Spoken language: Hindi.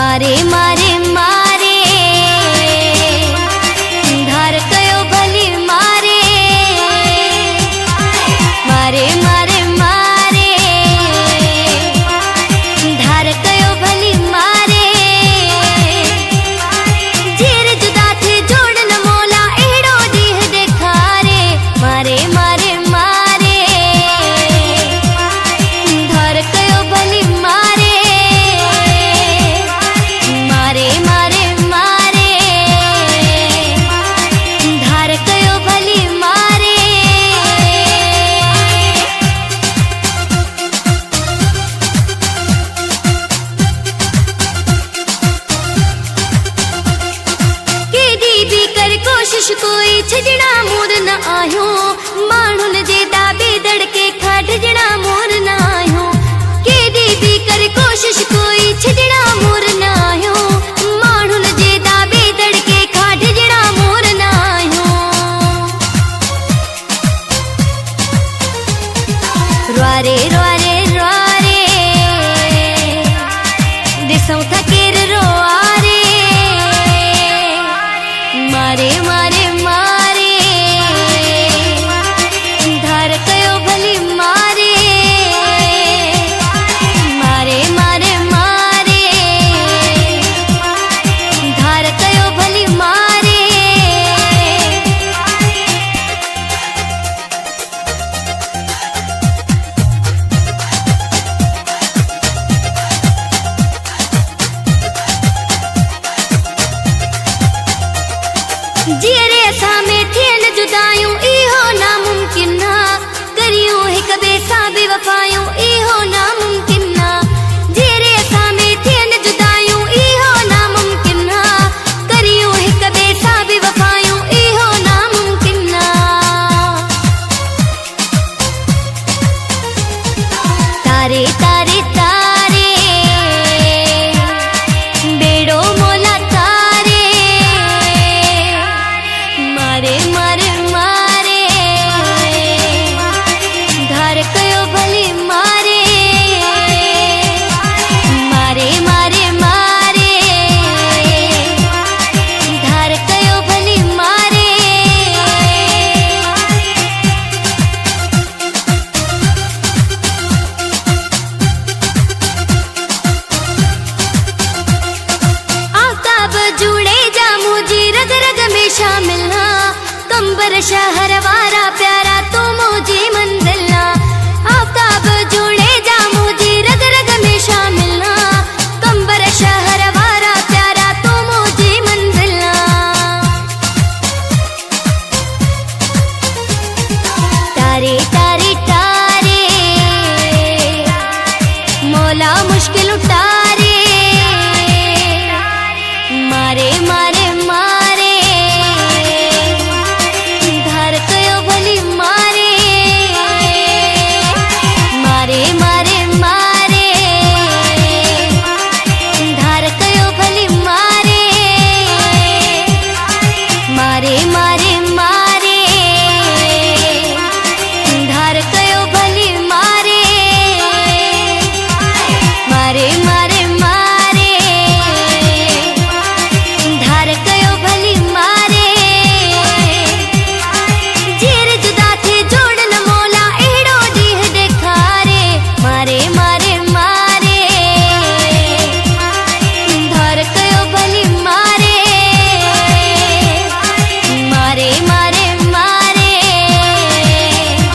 मारे मारे मारे धार कयो भली मारे मारे मारे मारे धार कयो भली मारे जीर जुदा थे जोड़न मोला एड़ो दीह देखारे मारे मारे मारे धार कयो भली मारे मारे मारे मारे धार कयो भली मारे केडी भी कर कोशिश कोई छजड़ा मोर न आयो माण्हुन जे दाबे दड़के खाटजड़ा मोर न आयो केडी भी कर कोशिश कोई छजड़ा मोर न आयो माण्हुन जे दाबे दड़के खाटजड़ा मोर न आयो रोआरे रोआरे रोआरे ॾिसूं था केर रोआरे मारे मारे मारे धार कयो भली मारे मारे मारे मारे धार कयो भली मारे जीअरे असां में थियन जुदायूं इहो नामुमकिन ना करियूं हिक ॿिए सां बेवफ़ायूं इहो नामुमकिन ना जीअरे असां में थियन जुदायूं इहो नामुमकिन ना करियूं हिक ॿिए सां बेवफ़ायूं इहो नामुमकिन ना तारे तारे तारे बेड़ो मोला तारे मारे मारे मारे धार कयो भली मारे मारे मारे मारे धार कयो भली मारे आफ़ताब जुड़े जा मुझी रग रग में शामिल ना कंबर शहर वारा प्यारा तो मुझी मंजिल ना आफ़ताब जुड़े जा मुझी रग रग में शामिल ना कंबर शहर वारा प्यारा तो मुझी मंजिल ना तारे तारे तारे मौला मुश्किल उतारे मारे